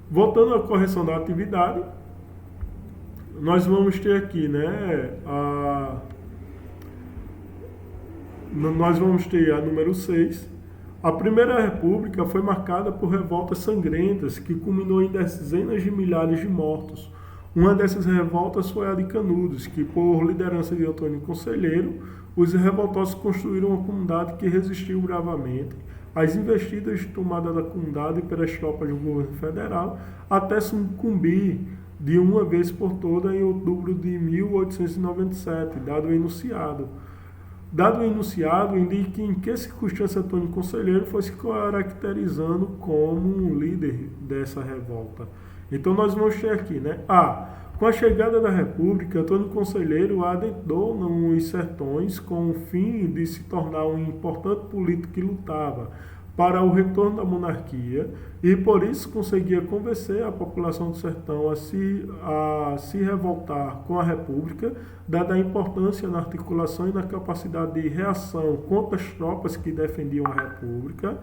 Voltando à correção da atividade, nós vamos ter aqui, né, nós vamos ter a número 6. A Primeira República foi marcada por revoltas sangrentas que culminou em dezenas de milhares de mortos. Uma dessas revoltas foi a de Canudos, que, por liderança de Antônio Conselheiro, os revoltosos construíram uma comunidade que resistiu bravamente às investidas de tomada da comunidade pelas tropas do governo federal, até sucumbir de uma vez por todas em outubro de 1897, dado o enunciado. Dado o enunciado, indica em que circunstância Antônio Conselheiro foi se caracterizando como um líder dessa revolta. Então nós vamos ter aqui, né? Com a chegada da República, Antônio Conselheiro adentrou nos sertões com o fim de se tornar um importante político que lutava para o retorno da monarquia e por isso conseguia convencer a população do sertão a se revoltar com a República, dada a importância na articulação e na capacidade de reação contra as tropas que defendiam a República.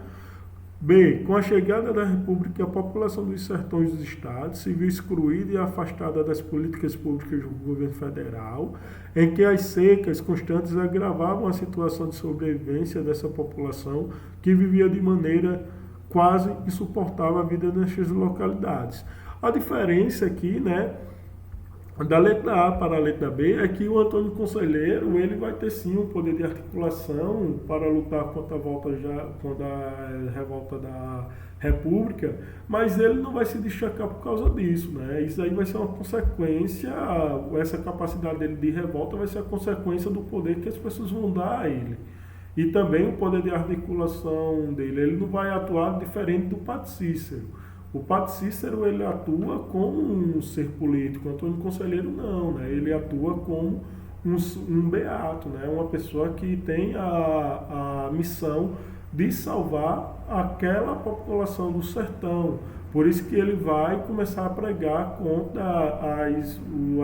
B. Com a chegada da República, a população dos sertões dos estados se viu excluída e afastada das políticas públicas do governo federal, em que as secas constantes agravavam a situação de sobrevivência dessa população, que vivia de maneira quase insuportável a vida nestas localidades. A diferença aqui, né, da letra A para a letra B é que o Antônio Conselheiro ele vai ter sim um poder de articulação para lutar contra a revolta da República, mas ele não vai se destacar por causa disso, né? Isso aí vai ser uma consequência, essa capacidade dele de revolta vai ser a consequência do poder que as pessoas vão dar a ele. E também o poder de articulação dele, ele não vai atuar diferente do Padre Cícero. O Padre Cícero ele atua como um ser político, o Antônio Conselheiro não, né? Ele atua como um beato, né? Uma pessoa que tem a missão de salvar aquela população do sertão. Por isso que ele vai começar a pregar contra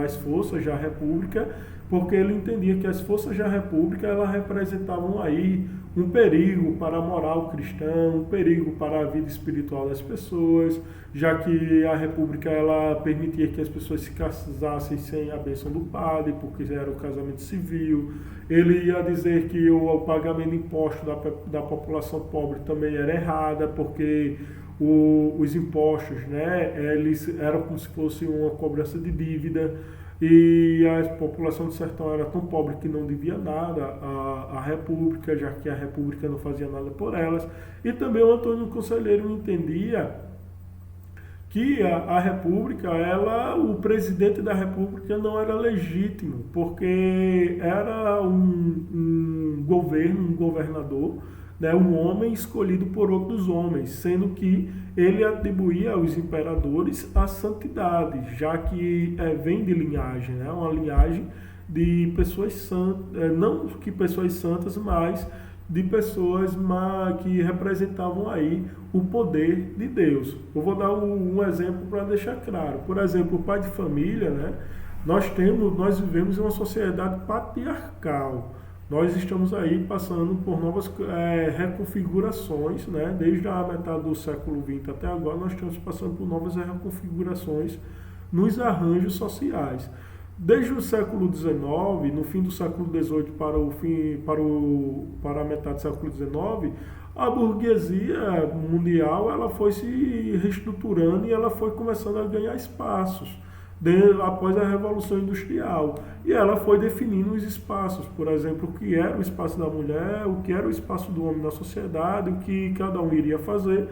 as forças da República, porque ele entendia que as forças da República elas representavam aí um perigo para a moral cristã, um perigo para a vida espiritual das pessoas, já que a República ela permitia que as pessoas se casassem sem a bênção do padre, porque era o casamento civil. Ele ia dizer que o pagamento de imposto da população pobre também era errada, porque os impostos, né, eles eram como se fosse uma cobrança de dívida, e a população do sertão era tão pobre que não devia nada à República, já que a República não fazia nada por elas. E também o Antônio Conselheiro entendia que a República, o presidente da República não era legítimo, porque era um governo, um governador, né, um homem escolhido por outros homens, sendo que ele atribuía aos imperadores a santidade, já que vem de linhagem, né, uma linhagem de pessoas santas, não que pessoas santas, mas de pessoas que representavam aí o poder de Deus. Eu vou dar um exemplo para deixar claro. Por exemplo, o pai de família, né, nós vivemos em uma sociedade patriarcal. Nós estamos aí passando por novas reconfigurações, né? Desde a metade do século XX até agora, nós estamos passando por novas reconfigurações nos arranjos sociais. Desde o século XIX, no fim do século XVIII para a metade do século XIX, a burguesia mundial ela foi se reestruturando e ela foi começando a ganhar espaços após a Revolução Industrial. E ela foi definindo os espaços, por exemplo, o que era o espaço da mulher, o que era o espaço do homem na sociedade, o que cada um iria fazer,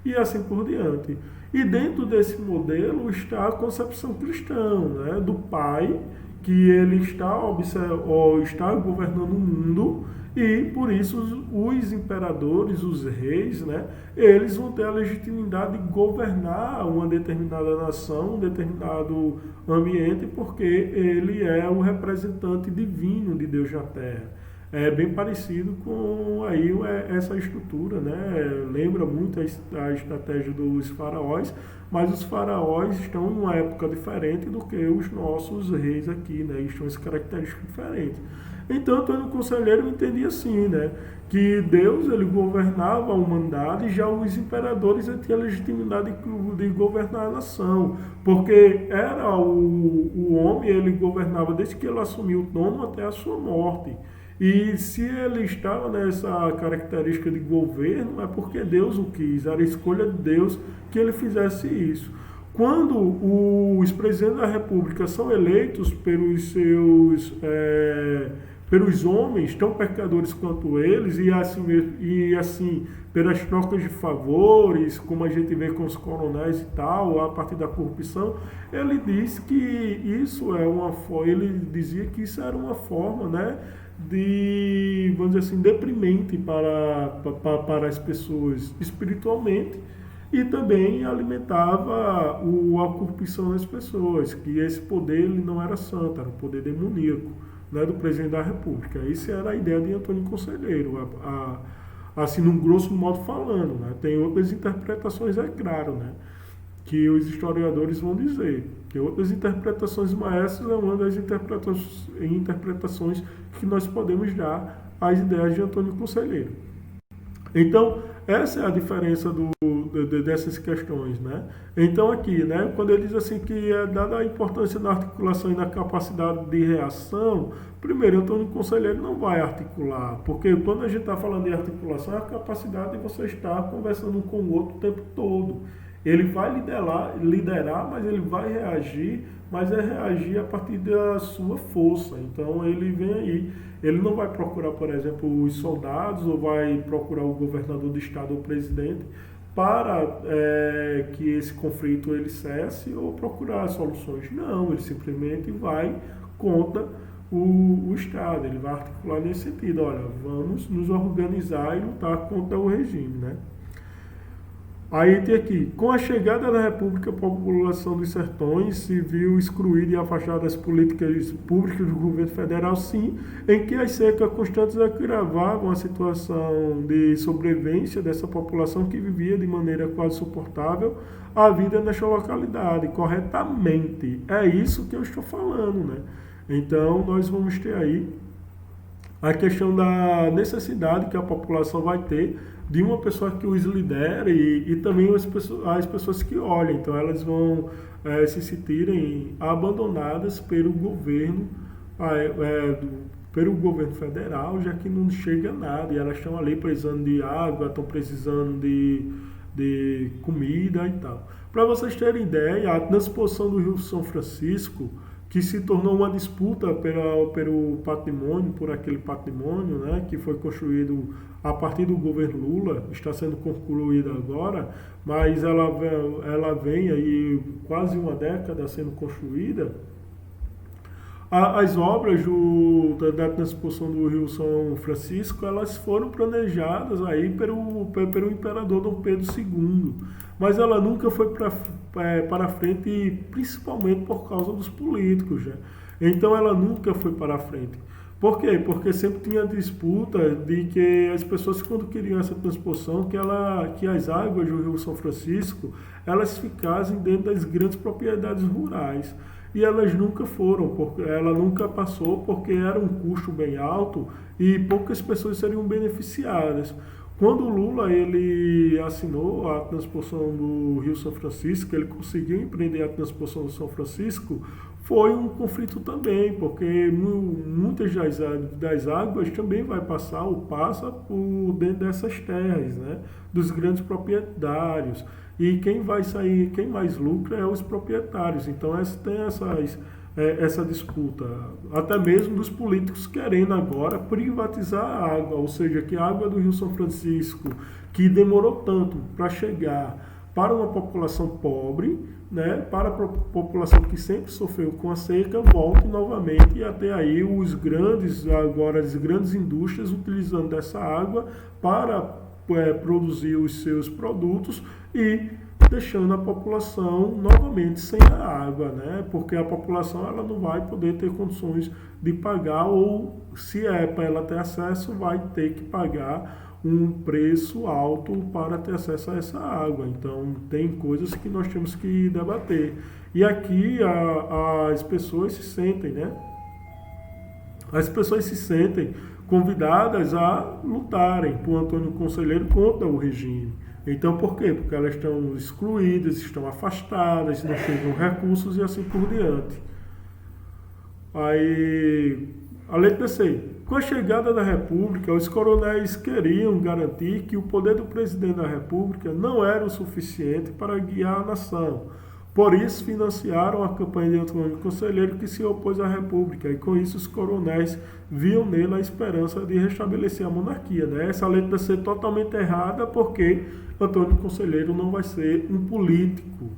e assim por diante. E dentro desse modelo está a concepção cristã, né, do pai, que ele está governando o mundo, e por isso os imperadores, os reis, né, eles vão ter a legitimidade de governar uma determinada nação, um determinado ambiente, porque ele é o representante divino de Deus na Terra. É bem parecido com aí essa estrutura, né? Lembra muito a estratégia dos faraós, mas os faraós estão numa época diferente do que os nossos reis aqui, né? Estão em características diferentes. Então, Antônio Conselheiro entendia assim, né? Que Deus ele governava a humanidade e já os imperadores tinham a legitimidade de governar a nação, porque era o homem, ele governava desde que ele assumiu o trono até a sua morte. E se ele estava nessa característica de governo, é porque Deus o quis, era a escolha de Deus que ele fizesse isso. Quando os presidentes da República são eleitos pelos homens tão pecadores quanto eles, e assim pelas trocas de favores, como a gente vê com os coronéis e tal, a partir da corrupção, ele diz que isso é ele dizia que isso era uma forma, né, de, vamos dizer assim, deprimente para as pessoas espiritualmente, e também alimentava a corrupção das pessoas, que esse poder ele não era santo, era um poder demoníaco, né, do presidente da República. Isso era a ideia de Antônio Conselheiro, assim, num grosso modo falando. Né? Tem outras interpretações, é claro, né, que os historiadores vão dizer. Tem outras interpretações, mas essa é uma das interpretações que nós podemos dar às ideias de Antônio Conselheiro. Então, essa é a diferença dessas questões, né? Então aqui, né, quando ele diz assim que é dada a importância da articulação e da capacidade de reação, primeiro, Antônio Conselheiro não vai articular, porque quando a gente está falando de articulação, é a capacidade de você estar conversando um com o outro o tempo todo. Ele vai liderar, mas ele vai reagir, mas é reagir a partir da sua força. Então ele vem aí. Ele não vai procurar, por exemplo, os soldados ou vai procurar o governador do estado ou o presidente para que esse conflito ele cesse ou procurar soluções. Não, ele simplesmente vai contra o Estado. Ele vai articular nesse sentido. Olha, vamos nos organizar e lutar contra o regime, né? Aí tem aqui, com a chegada da República, a população dos sertões se viu excluída e afastada das políticas públicas do governo federal, sim, em que as secas constantes agravavam a situação de sobrevivência dessa população que vivia de maneira quase suportável a vida nesta localidade, corretamente. É isso que eu estou falando, né? Então, nós vamos ter aí a questão da necessidade que a população vai ter de uma pessoa que os lidere e também as pessoas que olhem. Então elas vão se sentirem abandonadas pelo governo, pelo governo federal, já que não chega nada. E elas estão ali precisando de água, estão precisando de comida e tal. Para vocês terem ideia, a transposição do Rio São Francisco, que se tornou uma disputa pelo patrimônio, por aquele patrimônio, né, que foi construído a partir do governo Lula, está sendo concluída agora, mas ela vem aí quase uma década sendo construída. As obras da transposição do Rio São Francisco, elas foram planejadas aí pelo imperador Dom Pedro II, mas ela nunca foi para frente, principalmente por causa dos políticos, né? Então ela nunca foi para frente. Por quê? Porque sempre tinha disputa de que as pessoas, quando queriam essa transposição, que as águas do Rio São Francisco, elas ficassem dentro das grandes propriedades rurais. E elas nunca foram, porque ela nunca passou, porque era um custo bem alto e poucas pessoas seriam beneficiadas. Quando o Lula ele assinou a transposição do Rio São Francisco, ele conseguiu empreender a transposição do São Francisco, foi um conflito também, porque muitas das águas também vai passar ou passa por dentro dessas terras, né, dos grandes proprietários. E quem vai sair, quem mais lucra é os proprietários. Então tem essa disputa, até mesmo dos políticos querendo agora privatizar a água, ou seja, que a água do Rio São Francisco, que demorou tanto para chegar para uma população pobre, né, para a população que sempre sofreu com a seca, volte novamente e até aí as grandes indústrias utilizando dessa água para produzir os seus produtos e deixando a população novamente sem a água, né? Porque a população ela não vai poder ter condições de pagar, ou se é para ela ter acesso, vai ter que pagar um preço alto para ter acesso a essa água. Então tem coisas que nós temos que debater. E aqui as pessoas se sentem, né? as pessoas se sentem convidadas a lutarem por Antônio Conselheiro contra o regime. Então, por quê? Porque elas estão excluídas, estão afastadas, não chegam recursos e assim por diante. Aí, a letra C. Com a chegada da República, os coronéis queriam garantir que o poder do presidente da República não era o suficiente para guiar a nação. Por isso, financiaram a campanha de Antônio Conselheiro, que se opôs à República. E com isso, os coronéis viam nele a esperança de restabelecer a monarquia. Né? Essa letra C totalmente errada, porque Antônio Conselheiro não vai ser um político.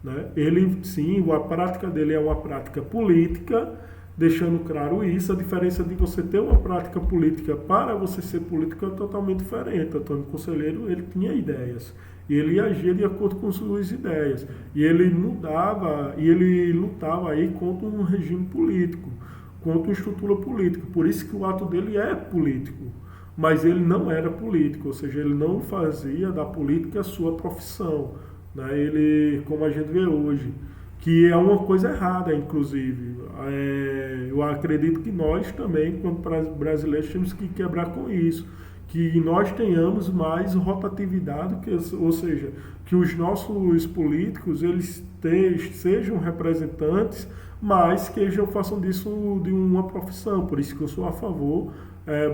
Né? Ele, sim, a prática dele é uma prática política, deixando claro isso. A diferença de você ter uma prática política para você ser político é totalmente diferente. Antônio Conselheiro, ele tinha ideias. E ele agia de acordo com suas ideias. E ele mudava, e ele lutava aí contra um regime político, contra uma estrutura política. Por isso que o ato dele é político. Mas ele não era político, ou seja, ele não fazia da política a sua profissão. Né? Ele, como a gente vê hoje, que é uma coisa errada, inclusive. Eu acredito que nós também, quanto brasileiros, temos que quebrar com isso. Que nós tenhamos mais rotatividade, ou seja, que os nossos políticos eles sejam representantes, mas que eles façam disso de uma profissão. Por isso que eu sou a favor,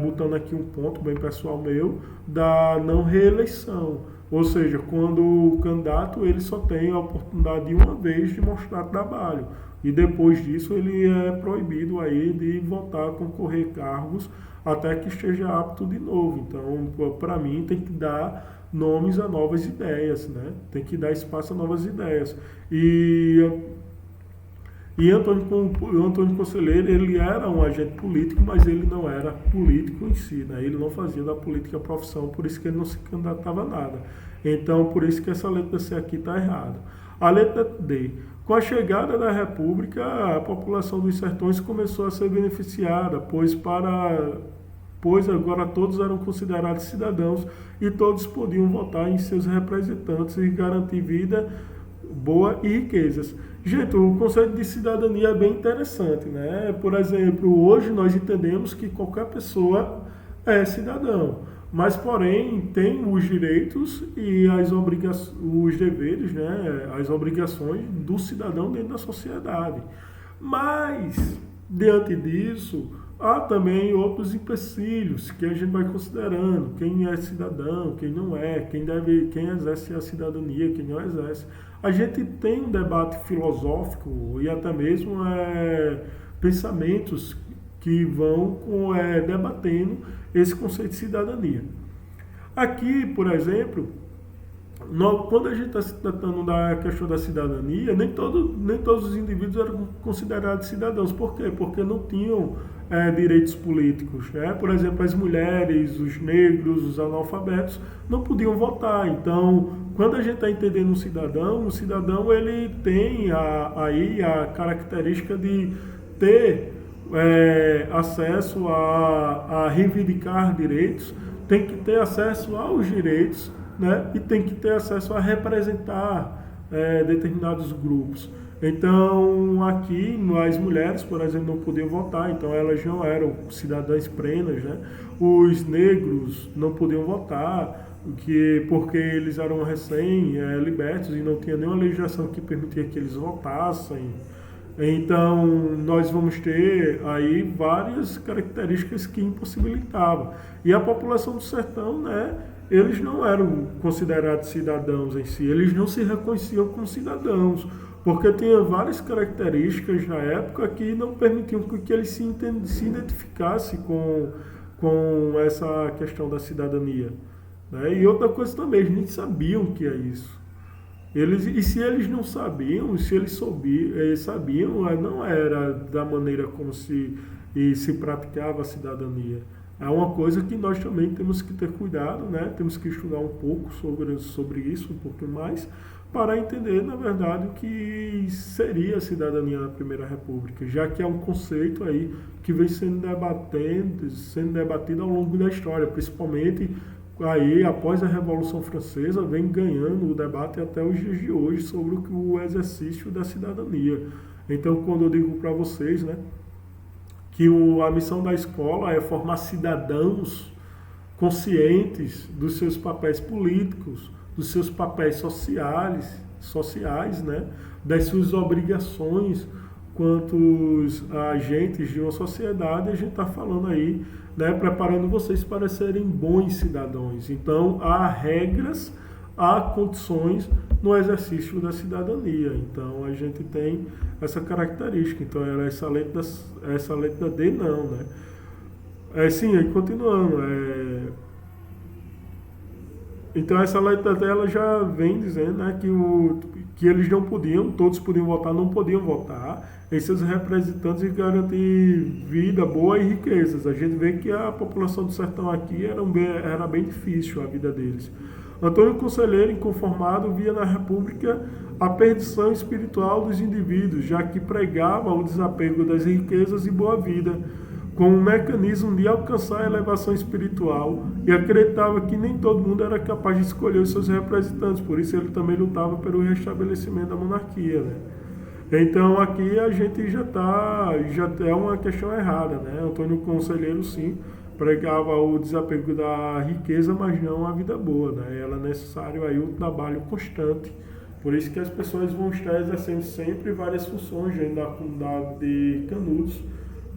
botando aqui um ponto bem pessoal meu, da não reeleição. Ou seja, quando o candidato ele só tem a oportunidade de uma vez de mostrar trabalho. E depois disso ele é proibido aí de voltar a concorrer cargos até que esteja apto de novo. Então, para mim, tem que dar nomes a novas ideias, né? Tem que dar espaço a novas ideias. E Antônio Conselheiro, ele era um agente político, mas ele não era político em si, né? Ele não fazia da política profissão, por isso que ele não se candidatava a nada. Então, por isso que essa letra C aqui está errada. A letra D. Com a chegada da República, a população dos sertões começou a ser beneficiada, pois agora todos eram considerados cidadãos e todos podiam votar em seus representantes e garantir vida boa e riquezas. Gente, o conceito de cidadania é bem interessante, né? Por exemplo, hoje nós entendemos que qualquer pessoa é cidadão, mas porém tem os direitos e os deveres, né? As obrigações do cidadão dentro da sociedade. Mas, diante disso, há também outros empecilhos que a gente vai considerando, quem é cidadão, quem não é, quem exerce a cidadania, quem não exerce. A gente tem um debate filosófico e até mesmo pensamentos que vão debatendo esse conceito de cidadania. Aqui, por exemplo, quando a gente está se tratando da questão da cidadania, nem todos os indivíduos eram considerados cidadãos. Por quê? Porque não tinham direitos políticos. Né? Por exemplo, as mulheres, os negros, os analfabetos não podiam votar. Então, quando a gente está entendendo o cidadão ele tem aí a característica de ter acesso a reivindicar direitos, tem que ter acesso aos direitos, né? E tem que ter acesso a representar determinados grupos. Então, aqui, as mulheres, por exemplo, não podiam votar, então elas não eram cidadãs plenas, né? Os negros não podiam votar, porque eles eram recém-libertos e não tinha nenhuma legislação que permitia que eles votassem. Então, nós vamos ter aí várias características que impossibilitavam. E a população do sertão, né? Eles não eram considerados cidadãos em si, eles não se reconheciam como cidadãos, porque tinha várias características na época que não permitiam que eles se identificassem com essa questão da cidadania. Né? E outra coisa também, eles nem sabiam o que é isso. E se eles não sabiam, se eles sabiam, não era da maneira como se praticava a cidadania. É uma coisa que nós também temos que ter cuidado, né? Temos que estudar um pouco sobre isso, um pouco mais, para entender, na verdade, o que seria a cidadania na Primeira República, já que é um conceito aí que vem sendo debatido ao longo da história, principalmente aí, após a Revolução Francesa, vem ganhando o debate até os dias de hoje sobre o exercício da cidadania. Então, quando eu digo para vocês, né, que a missão da escola é formar cidadãos conscientes dos seus papéis políticos, dos seus papéis sociais, né, das suas obrigações quanto agentes de uma sociedade. A gente está falando aí, né, preparando vocês para serem bons cidadãos. Então, há regras, há condições no exercício da cidadania. Então, a gente tem essa característica. Então, era essa letra D, não, né? Sim, aí continuando. Então, essa letra dela já vem dizendo, né, que eles não podiam, todos podiam votar, não podiam votar em seus representantes e garantir vida boa e riquezas. A gente vê que a população do sertão aqui era bem difícil a vida deles. Antônio Conselheiro, inconformado, via na República a perdição espiritual dos indivíduos, já que pregava o desapego das riquezas e boa vida, como um mecanismo de alcançar a elevação espiritual, e acreditava que nem todo mundo era capaz de escolher os seus representantes, por isso ele também lutava pelo restabelecimento da monarquia, né? Então aqui a gente já é uma questão errada, né? Antônio Conselheiro, sim, pregava o desapego da riqueza, mas não a vida boa, né? Ela é necessário aí o trabalho constante. Por isso que as pessoas vão estar exercendo sempre várias funções dentro da comunidade de Canudos,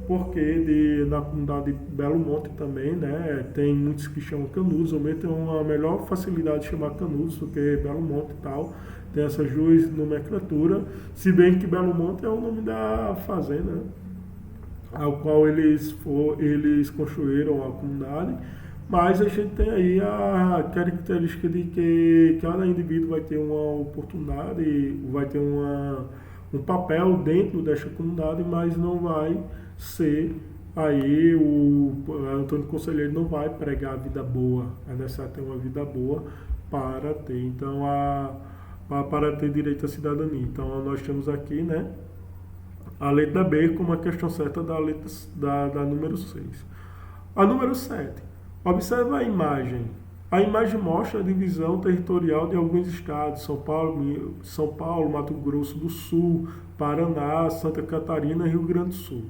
porque na comunidade de Belo Monte também, né, tem muitos que chamam Canudos, ou mesmo tem uma melhor facilidade de chamar Canudos do que Belo Monte e tal. Tem essas duas nomenclaturas, se bem que Belo Monte é o nome da fazenda, né, ao qual eles construíram a comunidade, mas a gente tem aí a característica de que cada indivíduo vai ter uma oportunidade, vai ter um papel dentro desta comunidade, mas não vai ser aí o Antônio Conselheiro não vai pregar a vida boa, é necessário ter uma vida boa para ter, então, para ter direito à cidadania. Então, nós temos aqui, né, a letra B como a questão certa da número 6. A número 7. Observa a imagem. A imagem mostra a divisão territorial de alguns estados: São Paulo, Mato Grosso do Sul, Paraná, Santa Catarina e Rio Grande do Sul.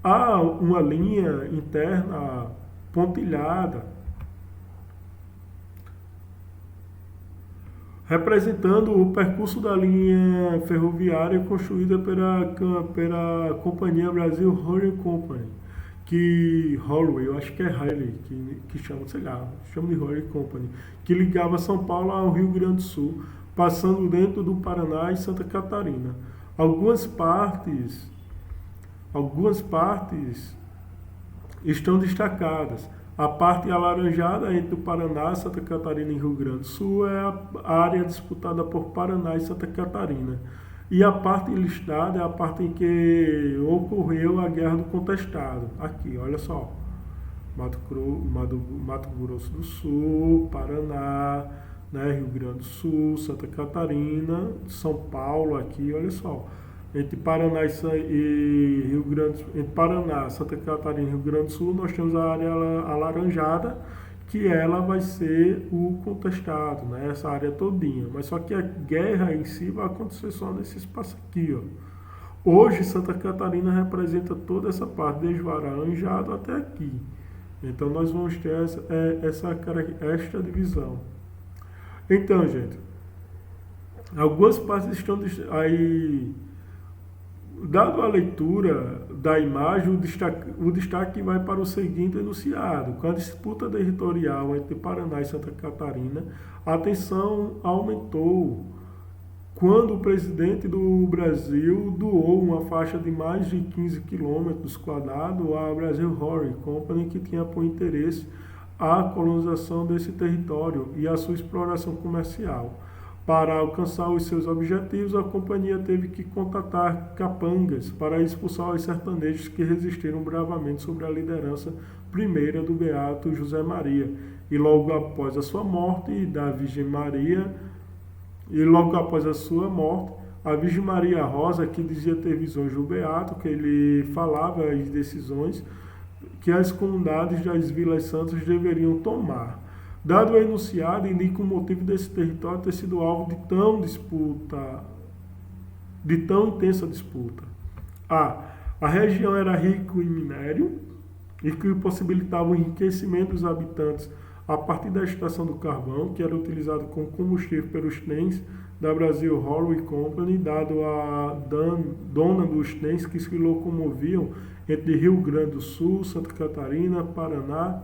Há uma linha interna pontilhada representando o percurso da linha ferroviária construída pela Companhia Brasil Railway Company, eu acho que é Railway, que chama, sei lá, chama de Railway Company, que ligava São Paulo ao Rio Grande do Sul, passando dentro do Paraná e Santa Catarina. Algumas partes estão destacadas. A parte alaranjada entre o Paraná, Santa Catarina e Rio Grande do Sul é a área disputada por Paraná e Santa Catarina. E a parte listada é a parte em que ocorreu a Guerra do Contestado. Aqui, olha só. Mato Grosso do Sul, Paraná, né, Rio Grande do Sul, Santa Catarina, São Paulo aqui, olha só. Entre Paraná e Rio Grande, entre Paraná, Santa Catarina e Rio Grande do Sul, nós temos a área alaranjada, que ela vai ser o contestado, né? Essa área todinha. Mas só que a guerra em si vai acontecer só nesse espaço aqui, ó. Hoje, Santa Catarina representa toda essa parte, desde o alaranjado até aqui. Então, nós vamos ter esta divisão. Então, gente, algumas partes estão aí. Dado a leitura da imagem, o destaque vai para o seguinte enunciado: com a disputa territorial entre Paraná e Santa Catarina, a tensão aumentou quando o presidente do Brasil doou uma faixa de mais de 15 quilômetros quadrados à Brasil Railway Company, que tinha por interesse a colonização desse território e a sua exploração comercial. Para alcançar os seus objetivos, a companhia teve que contatar capangas para expulsar os sertanejos que resistiram bravamente sob a liderança primeira do beato José Maria. E logo após a sua morte, a Virgem Maria Rosa, que dizia ter visões do beato, que ele falava as decisões que as comunidades das Vilas Santas deveriam tomar. Dado o enunciado, indica o motivo desse território ter sido alvo de tão intensa disputa. A A região era rica em minério e que possibilitava o enriquecimento dos habitantes a partir da extração do carvão, que era utilizado como combustível pelos trens da Brasil Railway Company, dado a dona dos trens que se locomoviam entre Rio Grande do Sul, Santa Catarina, Paraná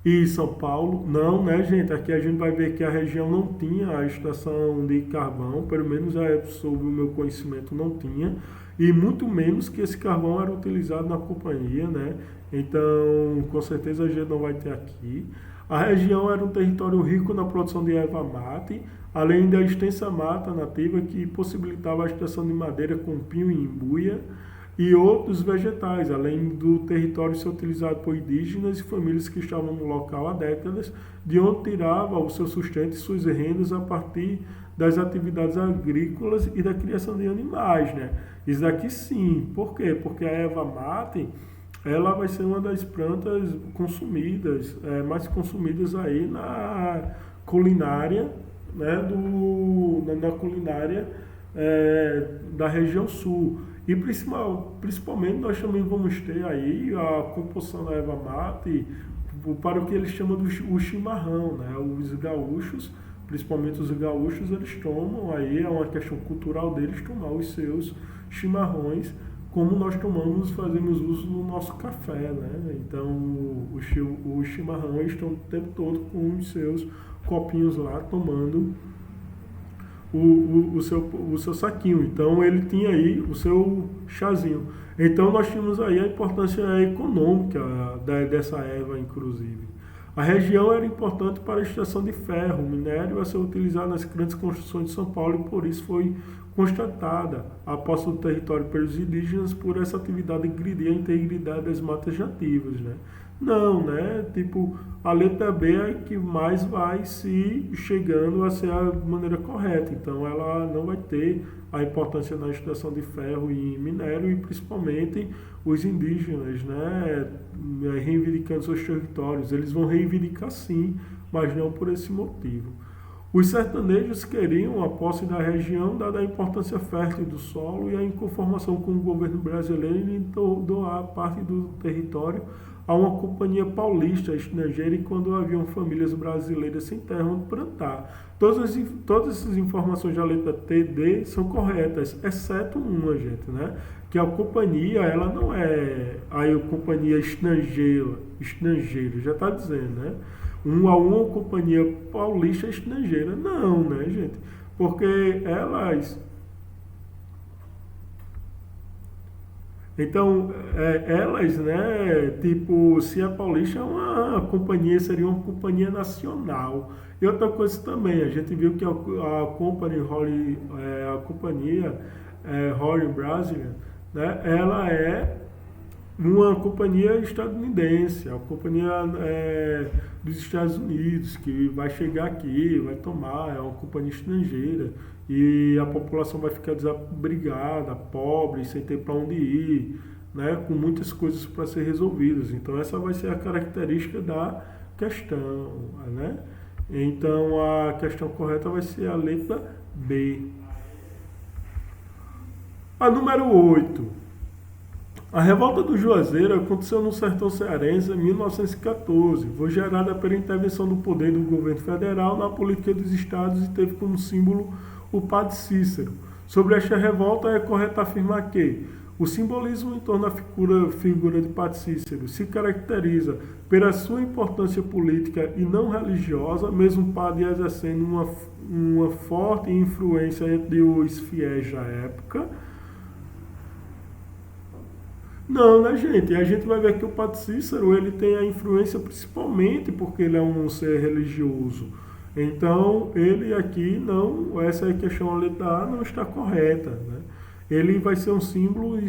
e São Paulo. Não, né, gente? Aqui a gente vai ver que a região não tinha a extração de carvão, pelo menos sob o meu conhecimento não tinha, e muito menos que esse carvão era utilizado na companhia, né? Então, com certeza a gente não vai ter aqui. A região era um território rico na produção de erva mate, além da extensa mata nativa que possibilitava a extração de madeira com pinho e imbuia e outros vegetais, além do território ser utilizado por indígenas e famílias que estavam no local há décadas, de onde tirava o seu sustento e suas rendas a partir das atividades agrícolas e da criação de animais, né? Isso daqui sim. Por quê? Porque a erva mate, ela vai ser uma das plantas consumidas, mais consumidas aí na culinária, né, na culinária da região sul. E principalmente nós também vamos ter aí a composição da erva mate para o que eles chamam do chimarrão, né? Os gaúchos, principalmente os gaúchos, eles tomam, aí é uma questão cultural deles tomar os seus chimarrões, como nós fazemos uso no nosso café, né? Então o chimarrão, eles estão o tempo todo com os seus copinhos lá, tomando o seu saquinho. Então ele tinha aí o seu chazinho. Então nós tínhamos aí a importância econômica dessa erva, inclusive. A região era importante para a extração de ferro, minério a ser utilizado nas grandes construções de São Paulo e por isso foi constatada a posse do território pelos indígenas por essa atividade agredir a integridade das matas nativas, né? Não, né? Tipo, a letra B é que mais vai se chegando a ser a maneira correta. Então, ela não vai ter a importância na extração de ferro e minério e principalmente os indígenas, né? Reivindicando seus territórios. Eles vão reivindicar sim, mas não por esse motivo. Os sertanejos queriam a posse da região, dada a importância fértil do solo e a inconformação com o governo brasileiro em doar parte do território a uma companhia paulista estrangeira e quando haviam famílias brasileiras sem terra onde plantar. Todas essas informações da letra T e D são corretas, exceto uma, gente, né? Que a companhia, ela não é a companhia estrangeira, já está dizendo, né? Uma companhia paulista estrangeira. Não, né, gente? Porque elas... Então, elas, né, tipo, se a paulista é uma companhia, seria uma companhia nacional. E outra coisa também, a gente viu que a companhia Holly Brasil, né, ela é uma companhia estadunidense, a companhia dos Estados Unidos, que vai chegar aqui, vai tomar, é uma companhia estrangeira, e a população vai ficar desabrigada, pobre, sem ter para onde ir, né, com muitas coisas para ser resolvidas. Então essa vai ser a característica da questão, né? Então a questão correta vai ser a letra B. A número 8. A revolta do Juazeiro aconteceu no sertão cearense em 1914. Foi gerada pela intervenção do poder do governo federal na política dos estados e teve como símbolo o Padre Cícero. Sobre esta revolta, é correto afirmar que o simbolismo em torno da figura de Padre Cícero se caracteriza pela sua importância política e não religiosa, mesmo o padre exercendo uma forte influência entre os fiéis da época. Não, né, gente? A gente vai ver que o Padre Cícero, ele tem a influência principalmente porque ele é um ser religioso. Então, ele aqui não, essa questão, a letra A não está correta, né? Ele vai ser um símbolo,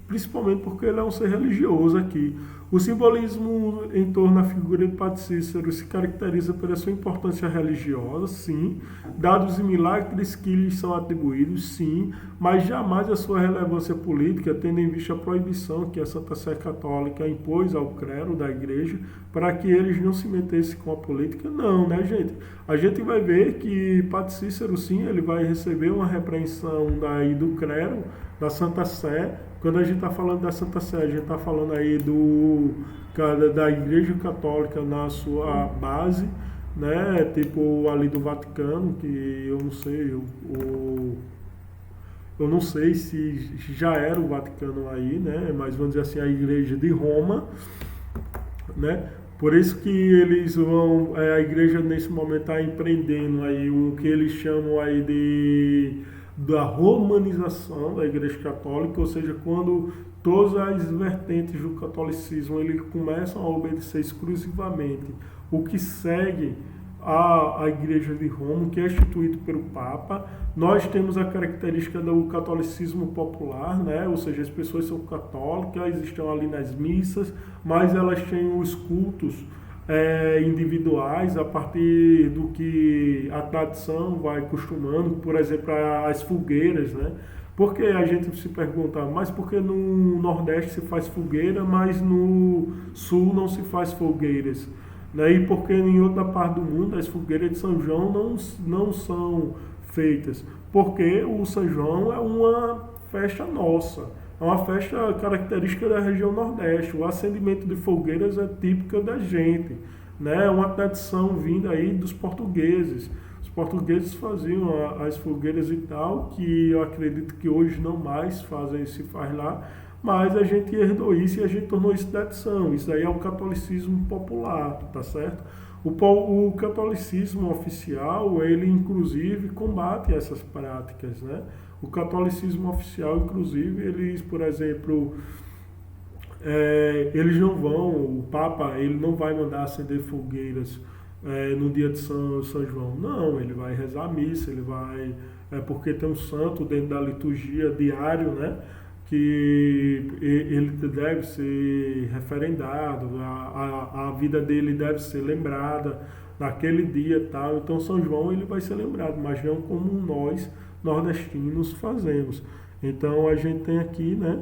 principalmente porque ele é um ser religioso aqui. O simbolismo em torno da figura de Padre Cícero se caracteriza pela sua importância religiosa, sim, dados e milagres que lhes são atribuídos, sim, mas jamais a sua relevância política, tendo em vista a proibição que a Santa Sé Católica impôs ao clero da igreja para que eles não se metessem com a política. Não, né, gente? A gente vai ver que Padre Cícero, sim, ele vai receber uma repreensão daí do clero, da Santa Sé, Quando a gente está falando da Santa Sé, a gente está falando aí da Igreja Católica na sua base, né? Tipo ali do Vaticano, que eu não sei, eu não sei se já era o Vaticano aí, né? Mas vamos dizer assim, a Igreja de Roma, né? Por isso que eles vão, a igreja nesse momento está empreendendo aí o que eles chamam aí da romanização da Igreja Católica, ou seja, quando todas as vertentes do catolicismo ele começam a obedecer exclusivamente o que segue a Igreja de Roma, que é instituído pelo Papa. Nós temos a característica do catolicismo popular, né? Ou seja, as pessoas são católicas, estão ali nas missas, mas elas têm os cultos individuais a partir do que a tradição vai costumando, por exemplo, as fogueiras, né? Porque a gente se pergunta, mas por que no Nordeste se faz fogueira, mas no Sul não se faz fogueiras? Né? E porque em outra parte do mundo as fogueiras de São João não são feitas? Porque o São João é uma festa nossa, é uma festa característica da região Nordeste. O acendimento de fogueiras é típica da gente, né? É uma tradição vinda aí dos portugueses. Os portugueses faziam as fogueiras e tal, que eu acredito que hoje não mais se faz lá, mas a gente herdou isso e a gente tornou isso tradição. Isso aí é o catolicismo popular, tá certo? O catolicismo oficial, ele inclusive combate essas práticas, né? O catolicismo oficial, inclusive, eles, por exemplo, eles não vão, o Papa, ele não vai mandar acender fogueiras no dia de São João. Não, ele vai rezar a missa, ele vai, porque tem um santo dentro da liturgia diário, né? Que ele deve ser referendado, a vida dele deve ser lembrada naquele dia e tal. Então São João ele vai ser lembrado, mas não como nós nordestinos fazemos. Então a gente tem aqui, né,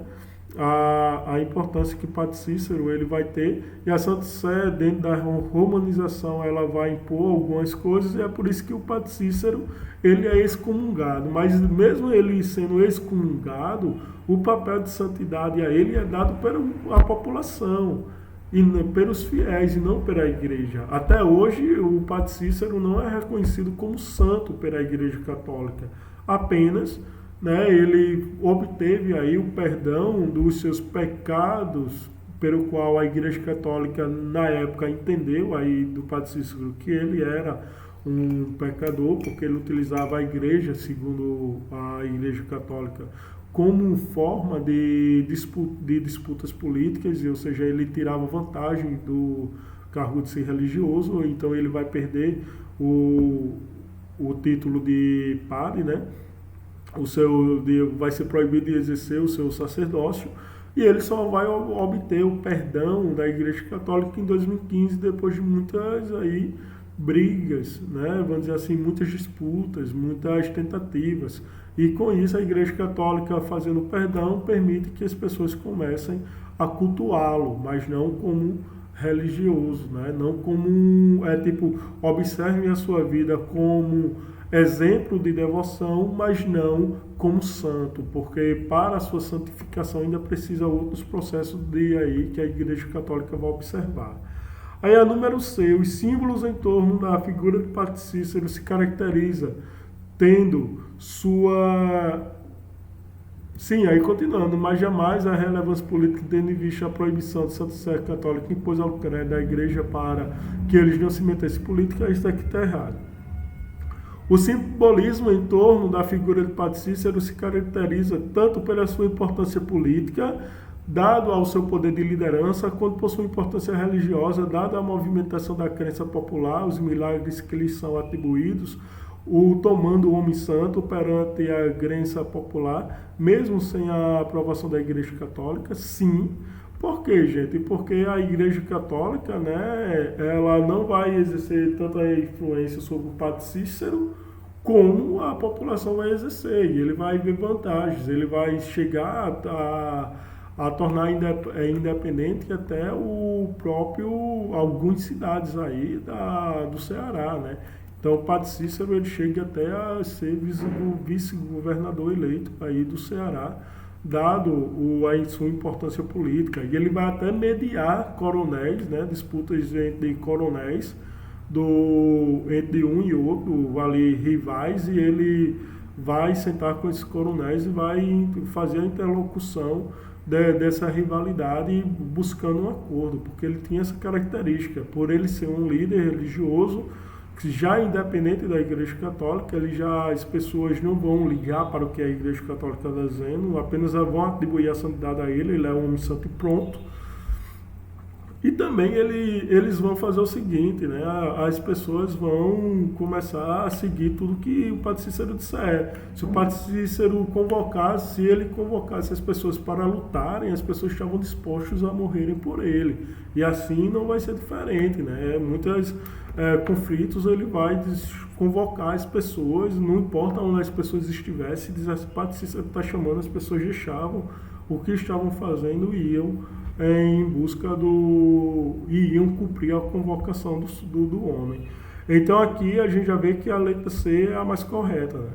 a importância que Padre Cícero ele vai ter, e a Santa Sé, dentro da romanização, ela vai impor algumas coisas, e é por isso que o Padre Cícero ele é excomungado. Mas mesmo ele sendo excomungado, o papel de santidade a ele é dado pela população, e pelos fiéis, e não pela igreja. Até hoje, o Padre Cícero não é reconhecido como santo pela Igreja Católica, apenas, né, ele obteve aí o perdão dos seus pecados, pelo qual a Igreja Católica na época entendeu aí do Padre Cícero que ele era um pecador, porque ele utilizava a Igreja, segundo a Igreja Católica, como forma de disputas políticas, ou seja, ele tirava vantagem do cargo de ser religioso, então ele vai perder o título de padre, né? Vai ser proibido de exercer o seu sacerdócio, e ele só vai obter o perdão da Igreja Católica em 2015, depois de muitas aí brigas, né? Vamos dizer assim, muitas disputas, muitas tentativas, e com isso a Igreja Católica, fazendo perdão, permite que as pessoas comecem a cultuá-lo, mas não como religioso, né? Não como, observem a sua vida como exemplo de devoção, mas não como santo, porque para a sua santificação ainda precisa outros processos que a Igreja Católica vai observar. Aí a número C, os símbolos em torno da figura de Padre Cícero se caracteriza tendo sua... Sim, aí continuando, mas jamais a relevância política tendo em vista a proibição de Santa Sé Católica impôs ao credo da Igreja para que eles não se metessem em política, isso aqui está errado. O simbolismo em torno da figura de Padre Cícero se caracteriza tanto pela sua importância política, dado ao seu poder de liderança, quanto por sua importância religiosa, dada a movimentação da crença popular, os milagres que lhes são atribuídos, o tomando o homem santo perante a crença popular, mesmo sem a aprovação da Igreja Católica. Sim. Por quê, gente? Porque a Igreja Católica, né, ela não vai exercer tanta influência sobre o Padre Cícero como a população vai exercer. E ele vai ver vantagens, ele vai chegar a tornar independente até algumas cidades aí do Ceará, né? Então o Padre Cícero ele chega até a ser vice-governador eleito aí do Ceará, dado a sua importância política. E ele vai até mediar coronéis, né, disputas entre coronéis, entre um e outro, ali rivais, e ele vai sentar com esses coronéis e vai fazer a interlocução dessa rivalidade buscando um acordo, porque ele tinha essa característica, por ele ser um líder religioso, que já independente da Igreja Católica, as pessoas não vão ligar para o que a Igreja Católica está dizendo, apenas vão atribuir a santidade a ele é um homem santo e pronto. E também eles vão fazer o seguinte, né? As pessoas vão começar a seguir tudo que o Padre Cícero disser. Se o Padre Cícero se ele convocasse as pessoas para lutarem, as pessoas estavam dispostas a morrerem por ele. E assim não vai ser diferente, né? Muitos conflitos ele vai convocar as pessoas, não importa onde as pessoas estivessem, dizer se o Padre Cícero está chamando, as pessoas deixavam o que estavam fazendo e iam em busca iam cumprir a convocação do homem. Então aqui a gente já vê que a letra C é a mais correta, né?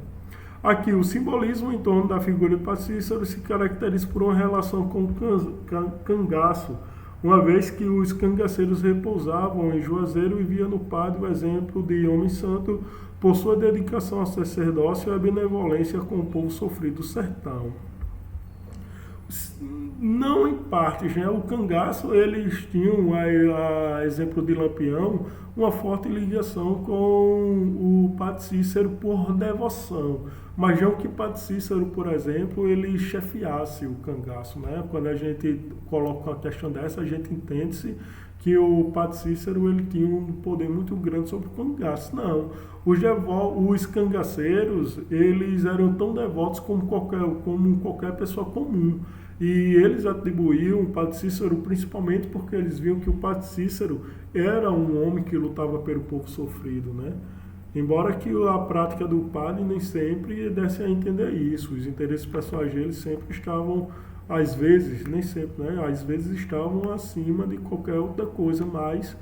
Aqui o simbolismo em torno da figura de Padre Cícero se caracteriza por uma relação com o cangaço, uma vez que os cangaceiros repousavam em Juazeiro e via no padre o exemplo de homem santo por sua dedicação ao sacerdócio e a benevolência com o povo sofrido do sertão. Não em partes, né? O cangaço, eles tinham, a exemplo de Lampião, uma forte ligação com o Padre Cícero por devoção, mas não que Padre Cícero, por exemplo, ele chefiasse o cangaço, né? Quando a gente coloca uma questão dessa, a gente entende-se que o Padre Cícero ele tinha um poder muito grande sobre o cangaço. Não, os cangaceiros, eles eram tão devotos como qualquer pessoa comum. E eles atribuíam o Padre Cícero principalmente porque eles viam que o Padre Cícero era um homem que lutava pelo povo sofrido, né? Embora que a prática do padre nem sempre desse a entender isso. Os interesses pessoais deles sempre estavam, às vezes, nem sempre, né? Às vezes estavam acima de qualquer outra coisa, mas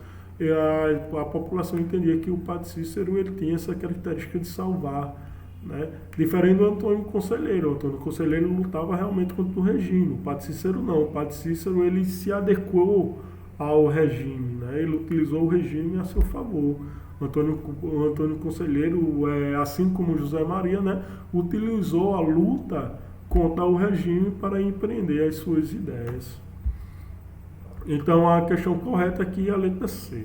a população entendia que o Padre Cícero ele tinha essa característica de salvar, né? Diferente do Antônio Conselheiro. O Antônio Conselheiro lutava realmente contra o regime. O Padre Cícero não. O Padre Cícero ele se adequou ao regime, né? Ele utilizou o regime a seu favor. O Antônio Conselheiro, assim como José Maria, né, utilizou a luta contra o regime para empreender as suas ideias. Então a questão correta aqui é a letra C.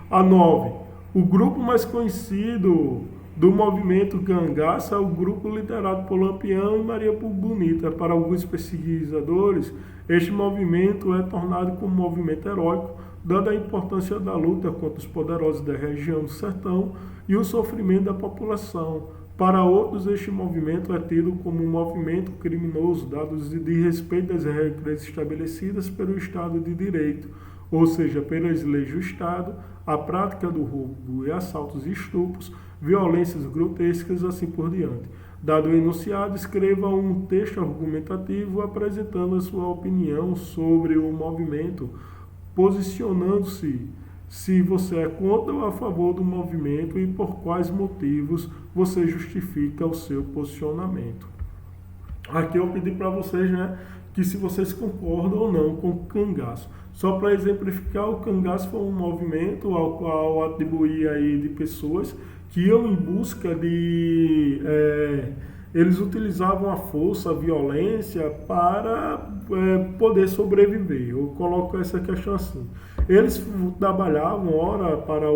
A 9. O grupo mais conhecido do movimento cangaço é o grupo liderado por Lampião e Maria Bonita. Para alguns pesquisadores, este movimento é tornado como movimento heróico, dada a importância da luta contra os poderosos da região do sertão e o sofrimento da população. Para outros, este movimento é tido como um movimento criminoso, dado de respeito às regras estabelecidas pelo Estado de Direito, ou seja, pelas leis do Estado, a prática do roubo e assaltos e estupros, violências grotescas, assim por diante. Dado o enunciado, escreva um texto argumentativo apresentando a sua opinião sobre o movimento, posicionando-se se você é contra ou a favor do movimento e por quais motivos você justifica o seu posicionamento. Aqui eu pedi para vocês, né, que se vocês concordam ou não com o cangaço. Só para exemplificar, o cangaço foi um movimento ao qual atribuí aí de pessoas que iam em busca de... eles utilizavam a força, a violência para poder sobreviver. Eu coloco essa questão assim. Eles trabalhavam, ora, para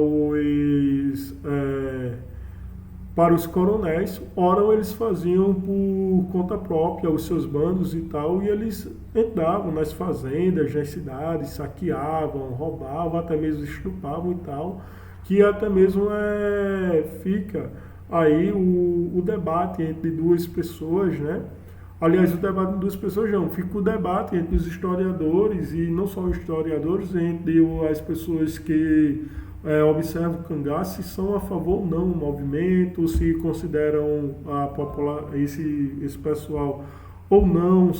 os coronéis, ora eles faziam por conta própria os seus bandos e tal, e eles entravam nas fazendas, nas cidades, saqueavam, roubavam, até mesmo estupravam e tal, que até mesmo fica aí o debate entre duas pessoas, né? Aliás, o debate entre duas pessoas não, fica o debate entre os historiadores, e não só os historiadores, entre as pessoas que observam o cangaço, se são a favor ou não do movimento, se consideram esse pessoal ou não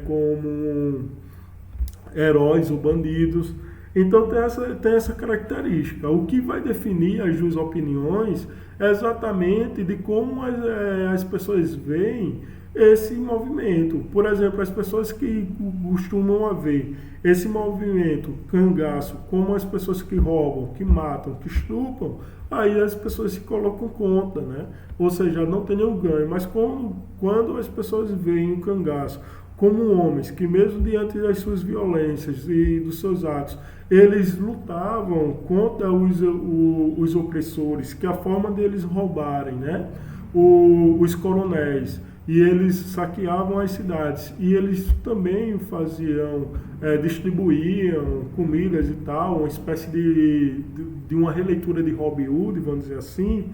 como heróis ou bandidos. Então tem essa característica. O que vai definir as duas opiniões é exatamente de como as pessoas veem esse movimento. Por exemplo, as pessoas que costumam haver esse movimento cangaço, como as pessoas que roubam, que matam, que estupram, aí as pessoas se colocam contra, né? Ou seja, não tem nenhum ganho. Mas quando as pessoas veem o cangaço como homens que mesmo diante das suas violências e dos seus atos, eles lutavam contra os opressores, que a forma deles roubarem, né? Os coronéis, e eles saqueavam as cidades, e eles também faziam, distribuíam comidas e tal, uma espécie de uma releitura de Robin Hood, vamos dizer assim,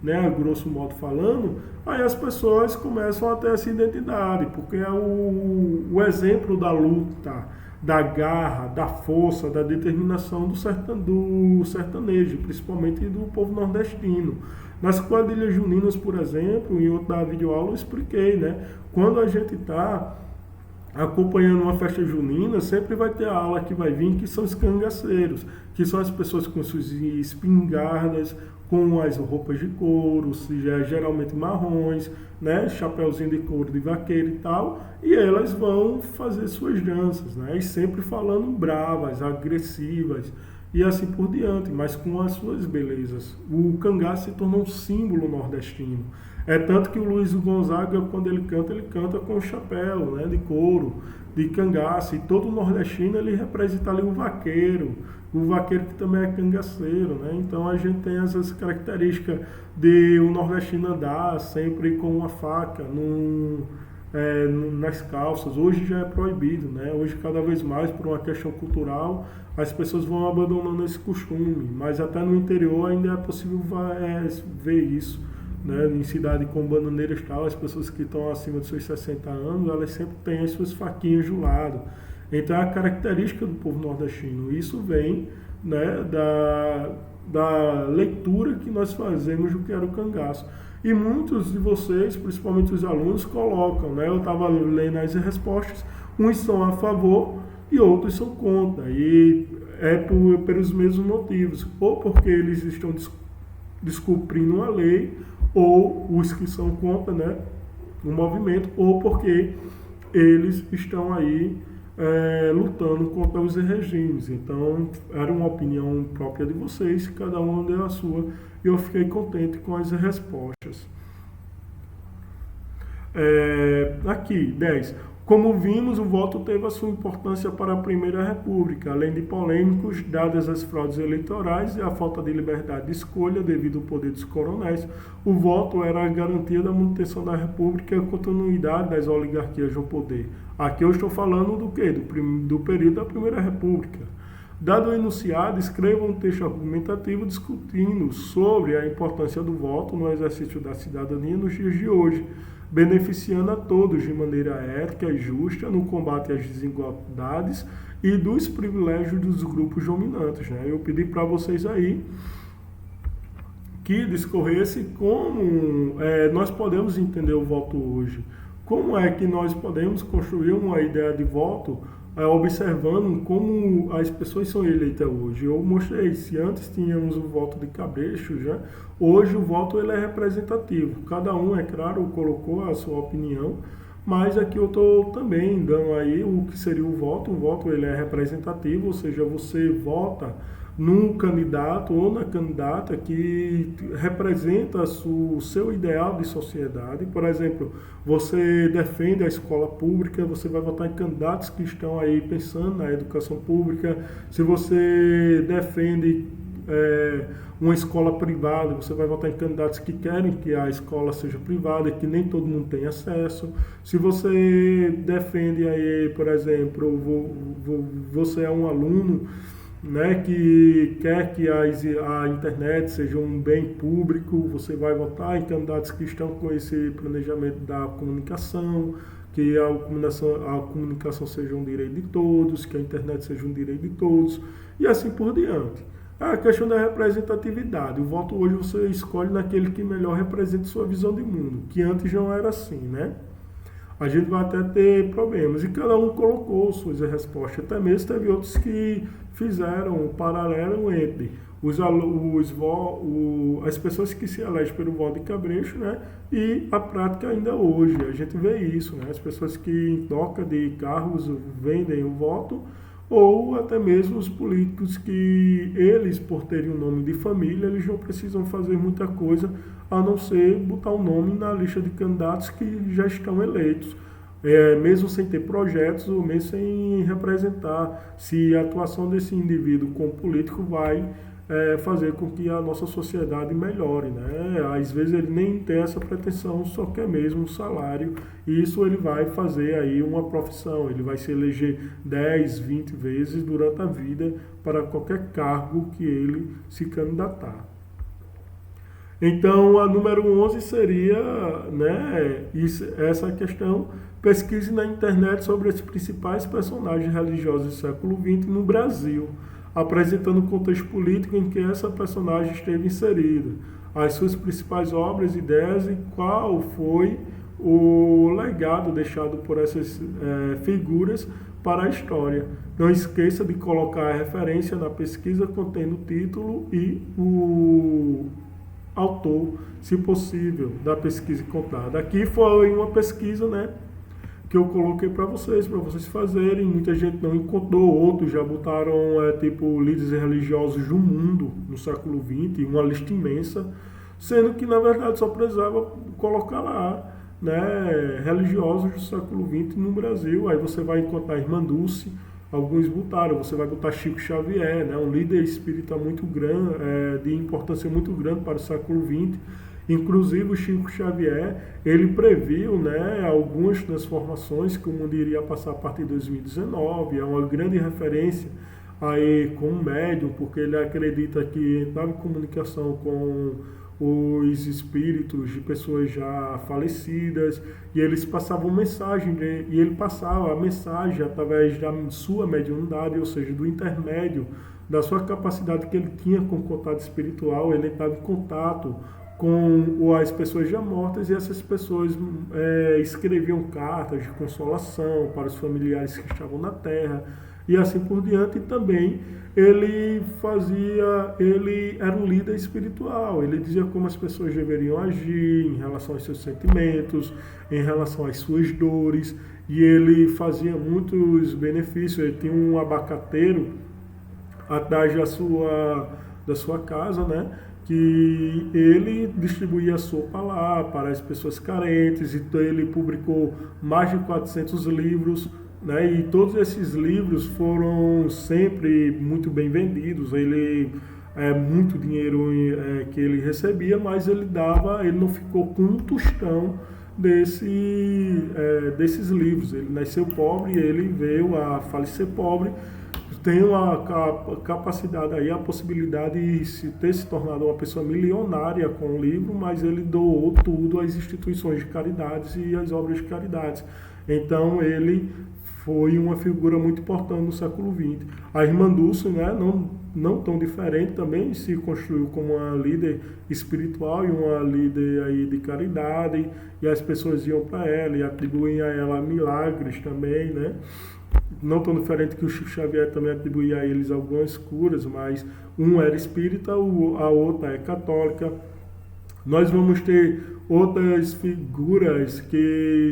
né, grosso modo falando, aí as pessoas começam a ter essa identidade, porque é o exemplo da luta, da garra, da força, da determinação do sertanejo, principalmente do povo nordestino. Nas quadrilhas juninas, por exemplo, em outra videoaula eu expliquei, né? Quando a gente está acompanhando uma festa junina, sempre vai ter a ala que vai vir, que são os cangaceiros, que são as pessoas com suas espingardas, com as roupas de couro, geralmente marrons, né, chapéuzinho de couro de vaqueiro e tal, e elas vão fazer suas danças, né, e sempre falando bravas, agressivas, e assim por diante, mas com as suas belezas. O cangaço se tornou um símbolo nordestino. É tanto que o Luiz Gonzaga, quando ele canta com o chapéu, né, de couro, de cangaço, e todo nordestino ele representa ali o vaqueiro que também é cangaceiro, né? Então a gente tem essas características de o nordestino andar sempre com uma faca nas calças. Hoje já é proibido, né? Hoje cada vez mais, por uma questão cultural, as pessoas vão abandonando esse costume, mas até no interior ainda é possível ver isso, né? Em cidade com bananeiras e tal, as pessoas que estão acima dos seus 60 anos, elas sempre têm as suas faquinhas do lado. Então é a característica do povo nordestino. Isso vem, né, da leitura que nós fazemos do que era o cangaço. E muitos de vocês, principalmente os alunos, colocam, né? Eu estava lendo as respostas, uns são a favor e outros são contra. E é pelos mesmos motivos, ou porque eles estão descumprindo a lei, ou os que são contra, né, o movimento, ou porque eles estão aí lutando contra os regimes. Então, era uma opinião própria de vocês, cada um deu a sua, e eu fiquei contente com as respostas. Aqui, 10. Como vimos, o voto teve a sua importância para a Primeira República, além de polêmicos, dadas as fraudes eleitorais e a falta de liberdade de escolha devido ao poder dos coronéis. O voto era a garantia da manutenção da República e a continuidade das oligarquias no poder. Aqui eu estou falando do quê? Do período da Primeira República. Dado o enunciado, escreva um texto argumentativo discutindo sobre a importância do voto no exercício da cidadania nos dias de hoje, beneficiando a todos de maneira ética e justa no combate às desigualdades e dos privilégios dos grupos dominantes, né? Eu pedi para vocês aí que discorresse como nós podemos entender o voto hoje. Como é que nós podemos construir uma ideia de voto observando como as pessoas são eleitas hoje. Eu mostrei, se antes tínhamos o voto de cabrechos, né? Hoje o voto ele é representativo. Cada um, é claro, colocou a sua opinião, mas aqui eu estou também dando aí o que seria o voto. O voto ele é representativo, ou seja, você vota num candidato ou na candidata que representa o seu ideal de sociedade. Por exemplo, você defende a escola pública, você vai votar em candidatos que estão aí pensando na educação pública. Se você defende uma escola privada, você vai votar em candidatos que querem que a escola seja privada e que nem todo mundo tem acesso. Se você defende aí, por exemplo, você é um aluno, né, que quer que a internet seja um bem público, você vai votar em candidatos que estão com esse planejamento da comunicação, que a comunicação seja um direito de todos, que a internet seja um direito de todos, e assim por diante. A questão da representatividade. O voto hoje você escolhe naquele que melhor representa sua visão de mundo, que antes não era assim, né? A gente vai até ter problemas. E cada um colocou suas respostas. Até mesmo teve outros que fizeram um paralelo entre as pessoas que se elegem pelo voto de cabresto, né? E a prática ainda hoje, a gente vê isso, né? As pessoas que em troca de cargos vendem o voto, ou até mesmo os políticos que eles, por terem um nome de família, eles não precisam fazer muita coisa a não ser botar o nome na lista de candidatos que já estão eleitos. Mesmo sem ter projetos ou mesmo sem representar se a atuação desse indivíduo como político vai fazer com que a nossa sociedade melhore, né? Às vezes ele nem tem essa pretensão, só quer mesmo um salário, e isso ele vai fazer aí uma profissão, ele vai se eleger 10, 20 vezes durante a vida para qualquer cargo que ele se candidatar. Então, a número 11 seria, né, essa questão: pesquise na internet sobre os principais personagens religiosos do século XX no Brasil, apresentando o contexto político em que essa personagem esteve inserida, as suas principais obras, ideias e qual foi o legado deixado por essas figuras para a história. Não esqueça de colocar a referência na pesquisa contendo o título e o autor, se possível, da pesquisa contada. Aqui foi uma pesquisa, né, que eu coloquei para vocês fazerem. Muita gente não encontrou, outros já botaram tipo líderes religiosos do mundo no século XX, uma lista imensa, sendo que na verdade só precisava colocar lá, né, religiosos do século XX no Brasil. Aí você vai encontrar Irmã Dulce, alguns botaram, você vai botar Chico Xavier, né, um líder espírita muito grande, de importância muito grande para o século XX. Inclusive o Chico Xavier, ele previu, né, algumas transformações que o mundo iria passar a partir de 2019, é uma grande referência aí como médium, porque ele acredita que entrava em comunicação com os espíritos de pessoas já falecidas, e eles passavam mensagem, e ele passava a mensagem através da sua mediunidade, ou seja, do intermédio da sua capacidade que ele tinha com contato espiritual. Ele estava em contato com as pessoas já mortas, e essas pessoas escreviam cartas de consolação para os familiares que estavam na terra, e assim por diante. E também ele era um líder espiritual, ele dizia como as pessoas deveriam agir em relação aos seus sentimentos, em relação às suas dores, e ele fazia muitos benefícios. Ele tinha um abacateiro atrás da sua casa, né, que ele distribuía sopa lá para as pessoas carentes. Então ele publicou mais de 400 livros, né, e todos esses livros foram sempre muito bem vendidos. Ele muito dinheiro que ele recebia, mas ele não ficou com um tostão desses livros. Ele nasceu pobre e ele veio a falecer pobre. Tem uma capacidade aí, a possibilidade de ter se tornado uma pessoa milionária com o livro, mas ele doou tudo às instituições de caridades e às obras de caridades. Então ele foi uma figura muito importante no século XX. A Irmã Dulce, né, não tão diferente, também se construiu como uma líder espiritual e uma líder aí de caridade, e as pessoas iam para ela e atribuem a ela milagres também, né? Não tão diferente que o Chico Xavier também atribuía a eles algumas curas, mas um era espírita, a outra é católica. Nós vamos ter outras figuras que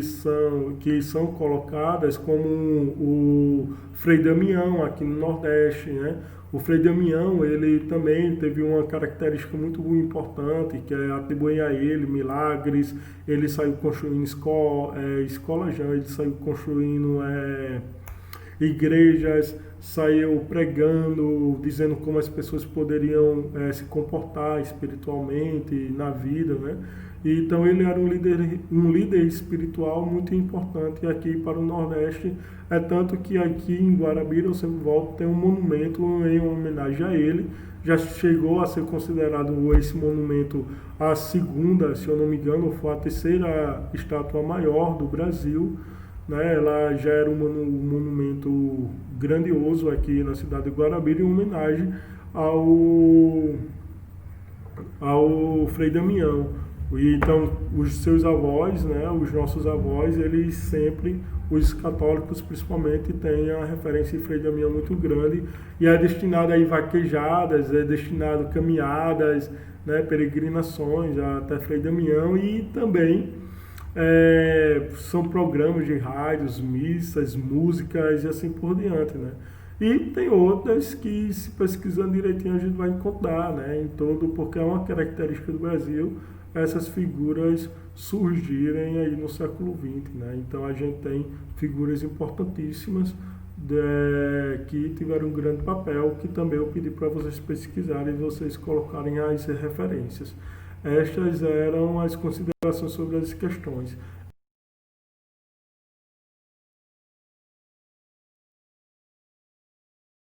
são colocadas, como o Frei Damião aqui no Nordeste, né? O Frei Damião, ele também teve uma característica muito importante, que é atribuir a ele milagres. Ele saiu construindo escolas, ele saiu construindo igrejas, saiu pregando, dizendo como as pessoas poderiam se comportar espiritualmente na vida, né? Então ele era um líder espiritual muito importante aqui para o Nordeste. É tanto que aqui em Guarabira, eu sempre volto, tem um monumento em homenagem a ele. Já chegou a ser considerado esse monumento a segunda, se eu não me engano, foi a terceira estátua maior do Brasil, né? Ela já era um monumento grandioso aqui na cidade de Guarabira, em homenagem ao Frei Damião. E, então, os seus avós, né, os nossos avós, eles sempre, os católicos principalmente, têm a referência de Frei Damião muito grande e é destinado a ir vaquejadas, é destinado a caminhadas, né, peregrinações até Frei Damião e também são programas de rádios, missas, músicas e assim por diante, né? E tem outras que, se pesquisando direitinho, a gente vai encontrar, né? Em todo, porque é uma característica do Brasil essas figuras surgirem aí no século XX, né? Então a gente tem figuras importantíssimas que tiveram um grande papel, que também eu pedi para vocês pesquisarem e vocês colocarem as referências. Estas eram as considerações sobre as questões.